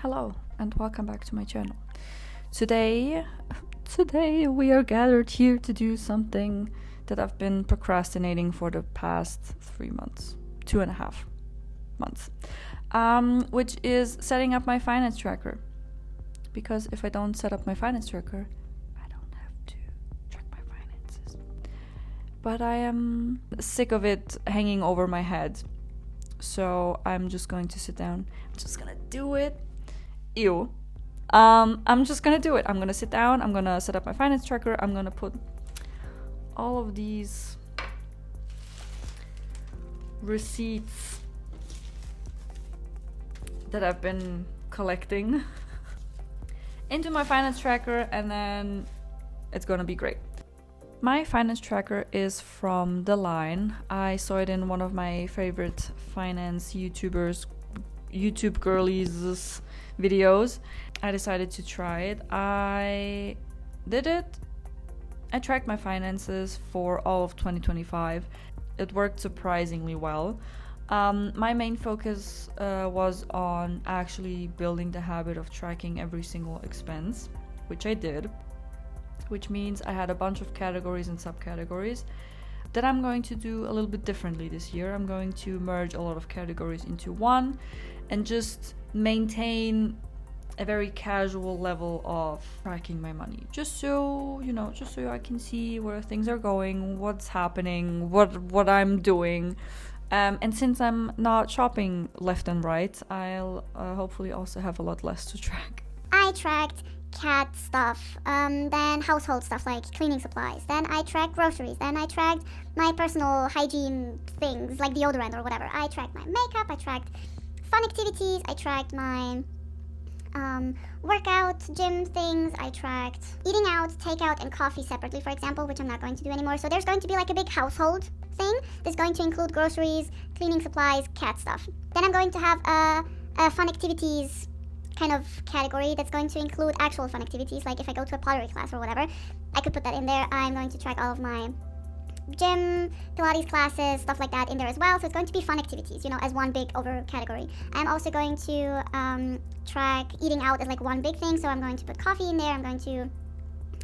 Hello and welcome back to my channel. Today we are gathered here to do something that I've been procrastinating for the past 3 months, 2.5 months, which is setting up my finance tracker. Because if I don't set up my finance tracker, I don't have to track my finances. But I am sick of it hanging over my head. So I'm just going to sit down. I'm just gonna do it. I'm just gonna do it. I'm gonna sit down. I'm gonna set up my finance tracker. I'm gonna put all of these receipts that I've been collecting into my finance tracker, and then it's gonna be great. My finance tracker is from The Line. I saw it in one of my favorite finance YouTube girlies videos. I decided to try it. I did it. I tracked my finances for all of 2025. It worked surprisingly well. My main focus was on actually building the habit of tracking every single expense, which I did, which means I had a bunch of categories and subcategories that I'm going to do a little bit differently this year. I'm going to merge a lot of categories into one and just maintain a very casual level of tracking my money, just so I can see where things are going, what's happening, what I'm doing. And since I'm not shopping left and right, I'll hopefully also have a lot less to track. I tracked cat stuff, then household stuff like cleaning supplies, then I tracked groceries, then I tracked my personal hygiene things like deodorant or whatever. I tracked my makeup, I tracked fun activities, I tracked my workout, gym things, I tracked eating out, takeout, and coffee separately, for example, which I'm not going to do anymore. So there's going to be like a big household thing that's going to include groceries, cleaning supplies, cat stuff. Then I'm going to have a fun activities kind of category that's going to include actual fun activities, like if I go to a pottery class or whatever, I could put that in there. I'm going to track all of my gym, Pilates classes, stuff like that in there as well. So it's going to be fun activities, as one big over category. I'm also going to track eating out as like one big thing. So I'm going to put coffee in there. I'm going to,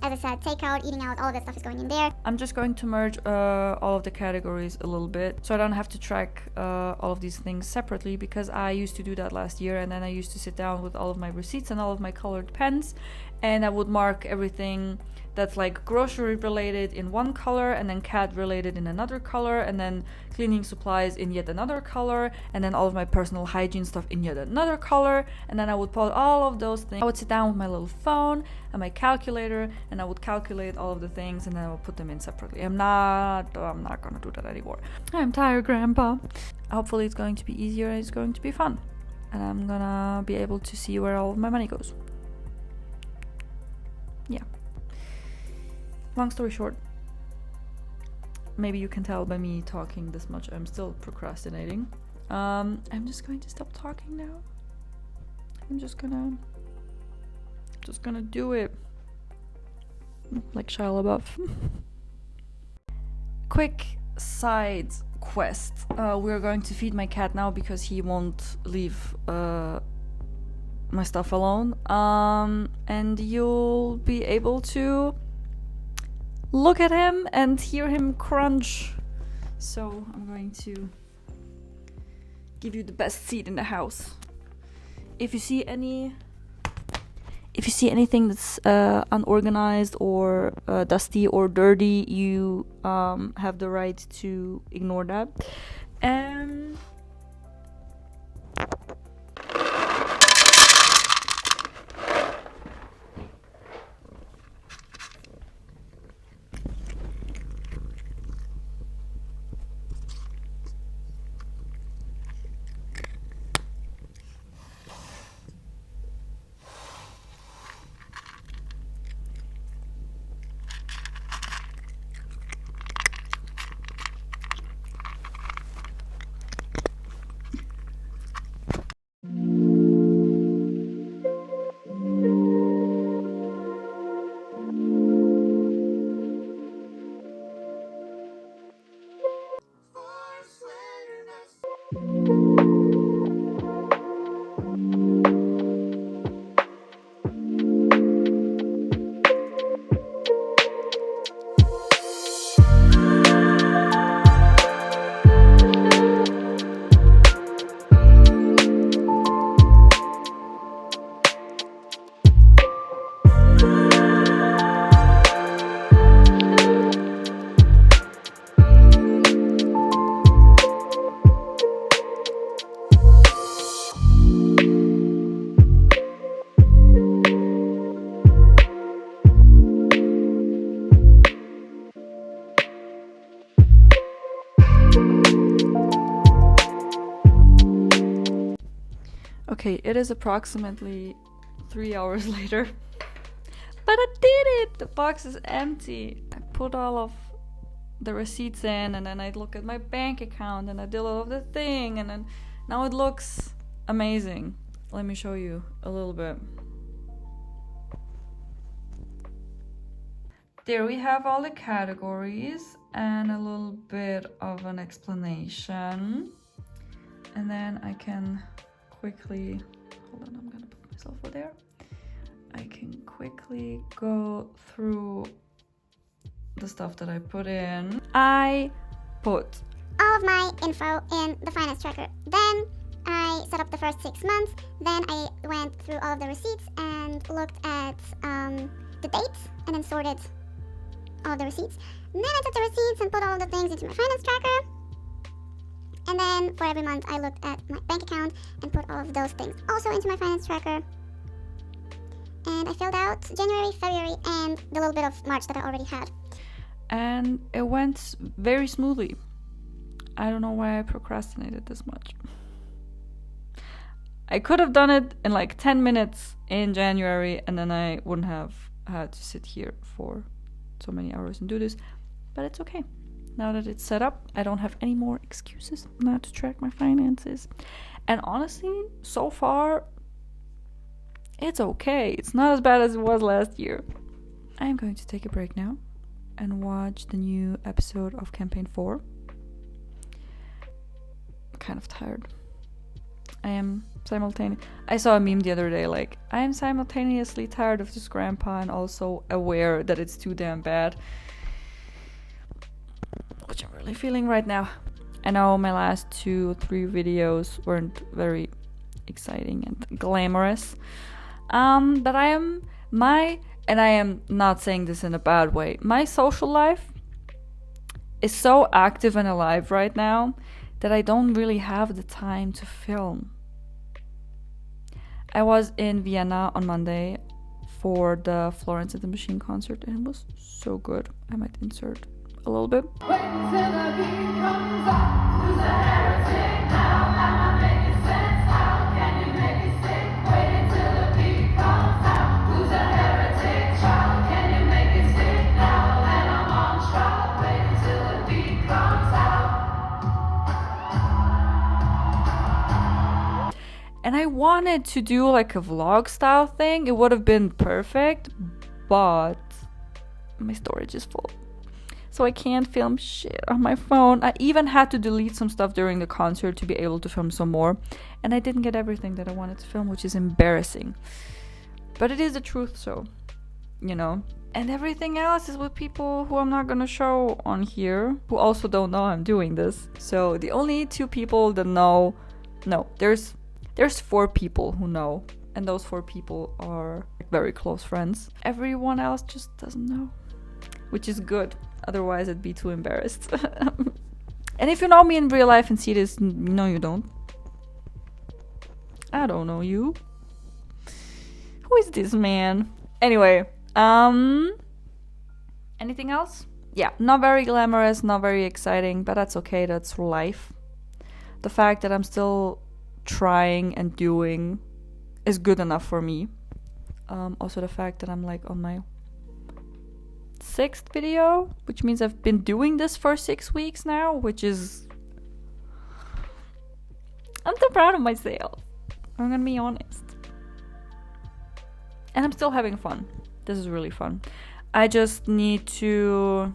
as I said, takeout, eating out, all of that stuff is going in there. I'm just going to merge all of the categories a little bit, so I don't have to track all of these things separately, because I used to do that last year, and then I used to sit down with all of my receipts and all of my colored pens, and I would mark everything that's like grocery related in one color, and then cat related in another color, and then cleaning supplies in yet another color, and then all of my personal hygiene stuff in yet another color, and then I would put all of those things. I would sit down with my little phone and my calculator, and I would calculate all of the things, and then I would put them in separately. I'm not gonna do that anymore. I'm tired, Grandpa. Hopefully it's going to be easier and it's going to be fun, and I'm gonna be able to see where all of my money goes. Yeah. Long story short, maybe you can tell by me talking this much, I'm still procrastinating. I'm just going to stop talking now. I'm just gonna do it. Like Shia LaBeouf. Quick side quest. We're going to feed my cat now because he won't leave my stuff alone. And you'll be able to look at him and hear him crunch. So I'm going to give you the best seat in the house. If you see anything that's unorganized or dusty or dirty, you have the right to ignore that. And it is approximately 3 hours later. But I did it! The box is empty. I put all of the receipts in, and then I look at my bank account, and I did all of the thing, and then now it looks amazing. Let me show you a little bit. There we have all the categories and a little bit of an explanation. And then I can quickly, hold on, I'm gonna put myself over there. I can quickly go through the stuff that I put in. I put all of my info in the finance tracker. Then I set up the first 6 months. Then I went through all of the receipts and looked at the dates and then sorted all of the receipts. And then I took the receipts and put all of the things into my finance tracker. And then for every month I looked at my bank account and put all of those things also into my finance tracker. And I filled out January, February, and the little bit of March that I already had. And it went very smoothly. I don't know why I procrastinated this much. I could have done it in like 10 minutes in January, and then I wouldn't have had to sit here for so many hours and do this. But it's okay. Now that it's set up, I don't have any more excuses not to track my finances. And honestly, so far, it's okay. It's not as bad as it was last year. I am going to take a break now and watch the new episode of Campaign 4. I'm kind of tired. I saw a meme the other day, like, I am simultaneously tired of this grandpa and also aware that it's too damn bad. Which I'm really feeling right now. I know my last 2-3 videos weren't very exciting and glamorous. But I am not saying this in a bad way, my social life is so active and alive right now that I don't really have the time to film. I was in Vienna on Monday for the Florence and the Machine concert, and it was so good. I might insert a little bit. Wait till the beat comes up, who's a heretic now? Am I making sense? How can you make it stick? Wait till the beat comes out, who's a heretic child? Can you make it stick now? And I'm on trial, wait till the beat comes out. And I wanted to do like a vlog style thing. It would have been perfect, but my storage is full. So I can't film shit on my phone. I even had to delete some stuff during the concert to be able to film some more. And I didn't get everything that I wanted to film, which is embarrassing. But it is the truth, so, you know. And everything else is with people who I'm not gonna show on here, who also don't know I'm doing this. So the only 2 people that know, no, there's 4 people who know. And those 4 people are very close friends. Everyone else just doesn't know, which is good. Otherwise, I'd be too embarrassed. And if you know me in real life and see this, no, you don't. I don't know you. Who is this man? Anyway, anything else? Yeah, not very glamorous, not very exciting, but that's okay. That's life. The fact that I'm still trying and doing is good enough for me. Also, the fact that I'm like on my 6th video, which means I've been doing this for 6 weeks now, which is, I'm so proud of myself. I'm gonna be honest. And I'm still having fun. This is really fun. I just need to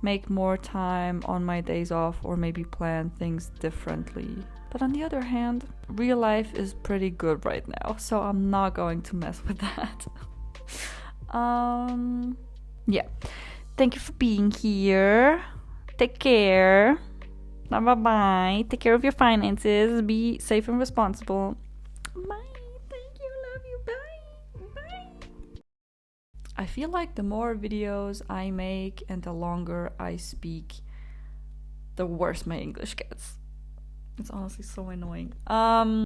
make more time on my days off, or maybe plan things differently. But on the other hand, real life is pretty good right now, so I'm not going to mess with that. Yeah. Thank you for being here. Take care. Bye-bye. Take care of your finances. Be safe and responsible. Bye. Thank you. Love you. Bye. Bye. I feel like the more videos I make and the longer I speak, the worse my English gets. It's honestly so annoying.